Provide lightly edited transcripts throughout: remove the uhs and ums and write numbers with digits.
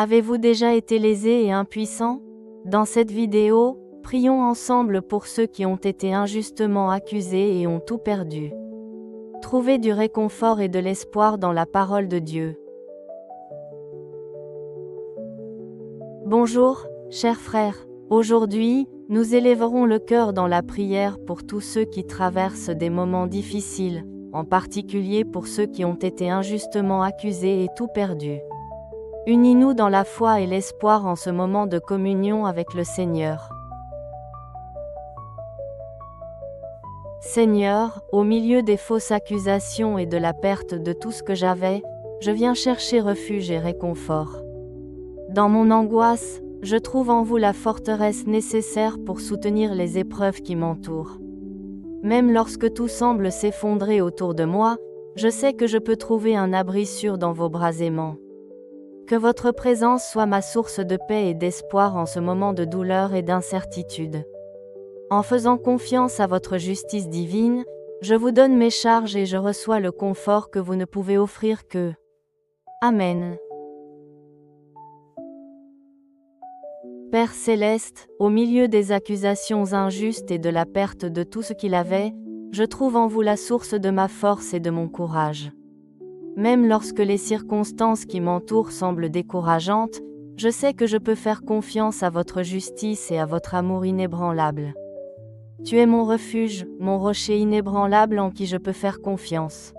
Avez-vous déjà été lésé et impuissant? Dans cette vidéo, prions ensemble pour ceux qui ont été injustement accusés et ont tout perdu. Trouvez du réconfort et de l'espoir dans la parole de Dieu. Bonjour, chers frères. Aujourd'hui, nous élèverons le cœur dans la prière pour tous ceux qui traversent des moments difficiles, en particulier pour ceux qui ont été injustement accusés et tout perdu. Unis-nous dans la foi et l'espoir en ce moment de communion avec le Seigneur. Seigneur, au milieu des fausses accusations et de la perte de tout ce que j'avais, je viens chercher refuge et réconfort. Dans mon angoisse, je trouve en vous la forteresse nécessaire pour soutenir les épreuves qui m'entourent. Même lorsque tout semble s'effondrer autour de moi, je sais que je peux trouver un abri sûr dans vos bras aimants. Que votre présence soit ma source de paix et d'espoir en ce moment de douleur et d'incertitude. En faisant confiance à votre justice divine, je vous donne mes charges et je reçois le confort que vous ne pouvez offrir que. Amen. Père céleste, au milieu des accusations injustes et de la perte de tout ce qu'il avait, je trouve en vous la source de ma force et de mon courage. Même lorsque les circonstances qui m'entourent semblent décourageantes, je sais que je peux faire confiance à votre justice et à votre amour inébranlable. Tu es mon refuge, mon rocher inébranlable en qui je peux faire confiance.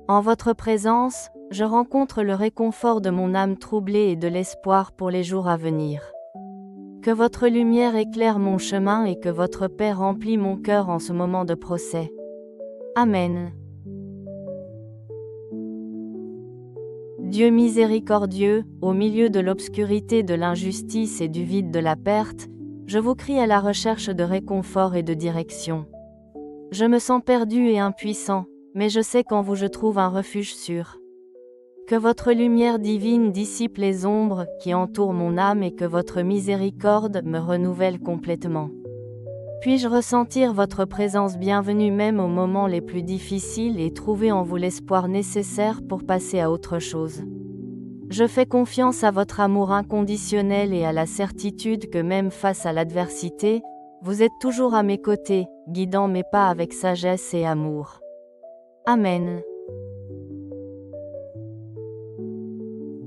En votre présence, je rencontre le réconfort de mon âme troublée et de l'espoir pour les jours à venir. Que votre lumière éclaire mon chemin et que votre paix remplit mon cœur en ce moment de procès. Amen. Dieu miséricordieux, au milieu de l'obscurité de l'injustice et du vide de la perte, je vous crie à la recherche de réconfort et de direction. Je me sens perdu et impuissant, mais je sais qu'en vous je trouve un refuge sûr. Que votre lumière divine dissipe les ombres qui entourent mon âme et que votre miséricorde me renouvelle complètement. Puis-je ressentir votre présence bienvenue même aux moments les plus difficiles et trouver en vous l'espoir nécessaire pour passer à autre chose. Je fais confiance à votre amour inconditionnel et à la certitude que même face à l'adversité, vous êtes toujours à mes côtés, guidant mes pas avec sagesse et amour. Amen.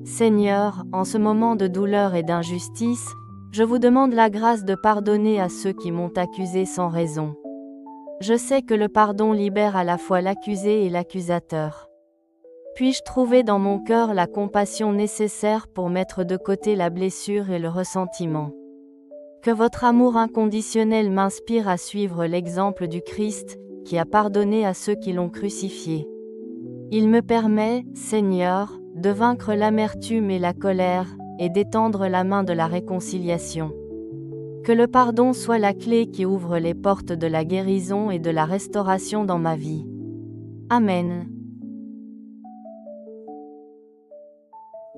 Seigneur, en ce moment de douleur et d'injustice, je vous demande la grâce de pardonner à ceux qui m'ont accusé sans raison. Je sais que le pardon libère à la fois l'accusé et l'accusateur. Puis-je trouver dans mon cœur la compassion nécessaire pour mettre de côté la blessure et le ressentiment. Que votre amour inconditionnel m'inspire à suivre l'exemple du Christ, qui a pardonné à ceux qui l'ont crucifié. Il me permet, Seigneur, de vaincre l'amertume et la colère, et d'étendre la main de la réconciliation. Que le pardon soit la clé qui ouvre les portes de la guérison et de la restauration dans ma vie. Amen.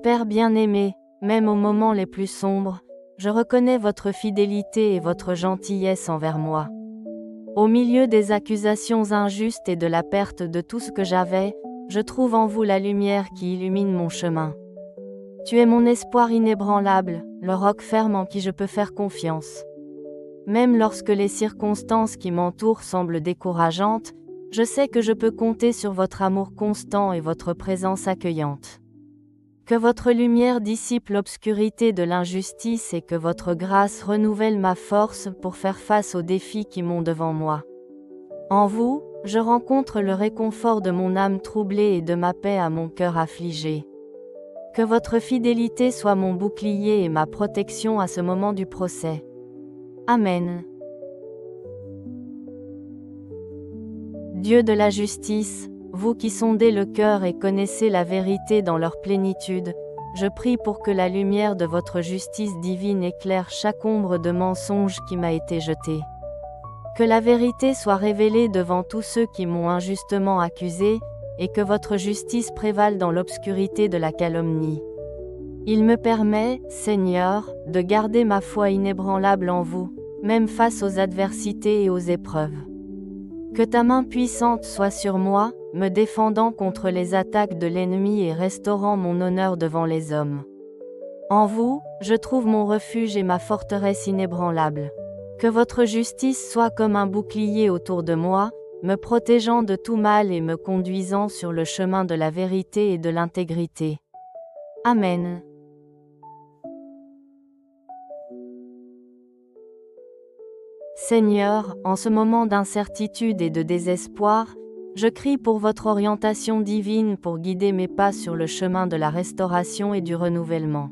Père bien-aimé, même aux moments les plus sombres, je reconnais votre fidélité et votre gentillesse envers moi. Au milieu des accusations injustes et de la perte de tout ce que j'avais, je trouve en vous la lumière qui illumine mon chemin. Tu es mon espoir inébranlable, le roc ferme en qui je peux faire confiance. Même lorsque les circonstances qui m'entourent semblent décourageantes, je sais que je peux compter sur votre amour constant et votre présence accueillante. Que votre lumière dissipe l'obscurité de l'injustice et que votre grâce renouvelle ma force pour faire face aux défis qui m'ont devant moi. En vous, je rencontre le réconfort de mon âme troublée et de ma paix à mon cœur affligé. Que votre fidélité soit mon bouclier et ma protection à ce moment du procès. Amen. Dieu de la justice, vous qui sondez le cœur et connaissez la vérité dans leur plénitude, je prie pour que la lumière de votre justice divine éclaire chaque ombre de mensonge qui m'a été jetée. Que la vérité soit révélée devant tous ceux qui m'ont injustement accusé, et que votre justice prévale dans l'obscurité de la calomnie. Il me permet, Seigneur, de garder ma foi inébranlable en vous, même face aux adversités et aux épreuves. Que ta main puissante soit sur moi, me défendant contre les attaques de l'ennemi et restaurant mon honneur devant les hommes. En vous, je trouve mon refuge et ma forteresse inébranlable. Que votre justice soit comme un bouclier autour de moi, me protégeant de tout mal et me conduisant sur le chemin de la vérité et de l'intégrité. Amen. Seigneur, en ce moment d'incertitude et de désespoir, je crie pour votre orientation divine pour guider mes pas sur le chemin de la restauration et du renouvellement.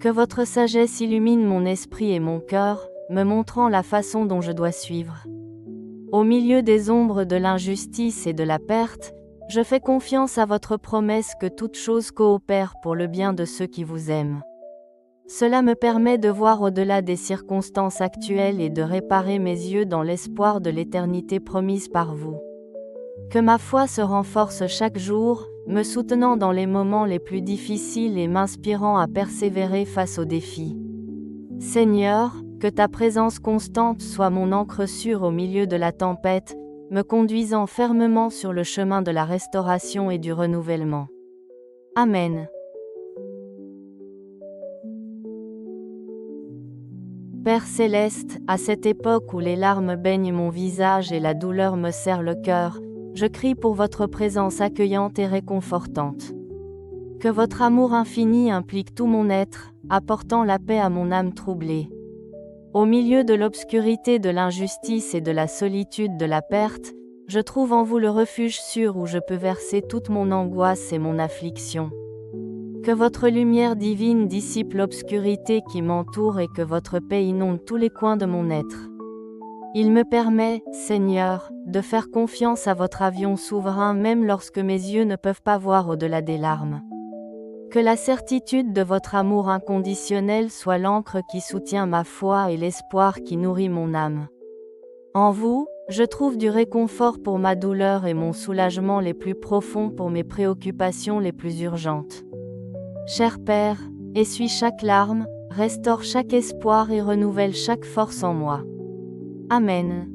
Que votre sagesse illumine mon esprit et mon cœur, me montrant la façon dont je dois suivre. Au milieu des ombres de l'injustice et de la perte, je fais confiance à votre promesse que toute chose coopère pour le bien de ceux qui vous aiment. Cela me permet de voir au-delà des circonstances actuelles et de réparer mes yeux dans l'espoir de l'éternité promise par vous. Que ma foi se renforce chaque jour, me soutenant dans les moments les plus difficiles et m'inspirant à persévérer face aux défis. Seigneur, que ta présence constante soit mon ancre sûre au milieu de la tempête, me conduisant fermement sur le chemin de la restauration et du renouvellement. Amen. Père céleste, à cette époque où les larmes baignent mon visage et la douleur me serre le cœur, je crie pour votre présence accueillante et réconfortante. Que votre amour infini implique tout mon être, apportant la paix à mon âme troublée. Au milieu de l'obscurité de l'injustice et de la solitude de la perte, je trouve en vous le refuge sûr où je peux verser toute mon angoisse et mon affliction. Que votre lumière divine dissipe l'obscurité qui m'entoure et que votre paix inonde tous les coins de mon être. Il me permet, Seigneur, de faire confiance à votre avion souverain même lorsque mes yeux ne peuvent pas voir au-delà des larmes. Que la certitude de votre amour inconditionnel soit l'encre qui soutient ma foi et l'espoir qui nourrit mon âme. En vous, je trouve du réconfort pour ma douleur et mon soulagement les plus profonds pour mes préoccupations les plus urgentes. Cher Père, essuie chaque larme, restaure chaque espoir et renouvelle chaque force en moi. Amen.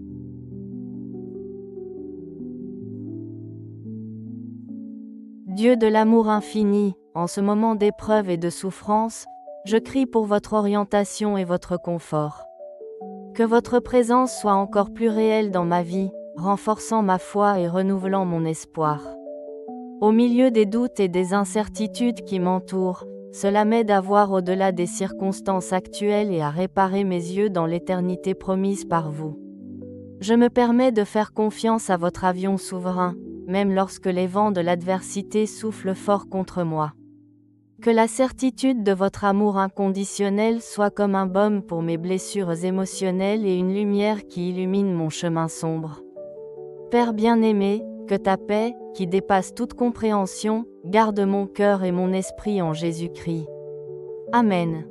Dieu de l'amour infini, en ce moment d'épreuve et de souffrance, je crie pour votre orientation et votre confort. Que votre présence soit encore plus réelle dans ma vie, renforçant ma foi et renouvelant mon espoir. Au milieu des doutes et des incertitudes qui m'entourent, cela m'aide à voir au-delà des circonstances actuelles et à réparer mes yeux dans l'éternité promise par vous. Je me permets de faire confiance à votre avion souverain, même lorsque les vents de l'adversité soufflent fort contre moi. Que la certitude de votre amour inconditionnel soit comme un baume pour mes blessures émotionnelles et une lumière qui illumine mon chemin sombre. Père bien-aimé, que ta paix, qui dépasse toute compréhension, garde mon cœur et mon esprit en Jésus-Christ. Amen.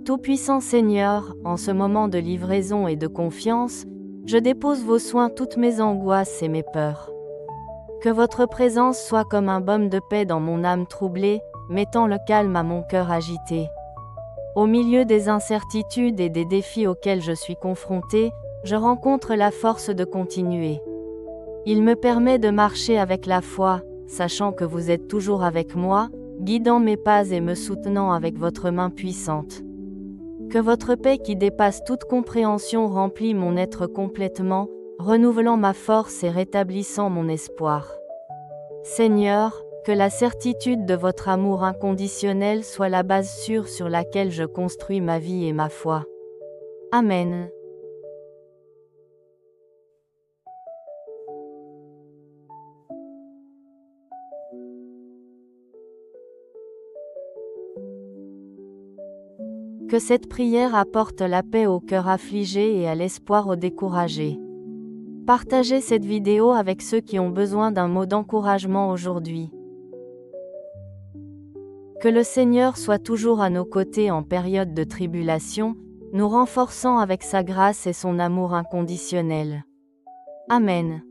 Tout-puissant Seigneur, en ce moment de livraison et de confiance, je dépose vos soins toutes mes angoisses et mes peurs. Que votre présence soit comme un baume de paix dans mon âme troublée, mettant le calme à mon cœur agité. Au milieu des incertitudes et des défis auxquels je suis confrontée, je rencontre la force de continuer. Il me permet de marcher avec la foi, sachant que vous êtes toujours avec moi, guidant mes pas et me soutenant avec votre main puissante. Que votre paix qui dépasse toute compréhension remplit mon être complètement, renouvelant ma force et rétablissant mon espoir. Seigneur, que la certitude de votre amour inconditionnel soit la base sûre sur laquelle je construis ma vie et ma foi. Amen. Que cette prière apporte la paix au cœur affligé et à l'espoir aux découragés. Partagez cette vidéo avec ceux qui ont besoin d'un mot d'encouragement aujourd'hui. Que le Seigneur soit toujours à nos côtés en période de tribulation, nous renforçant avec sa grâce et son amour inconditionnel. Amen.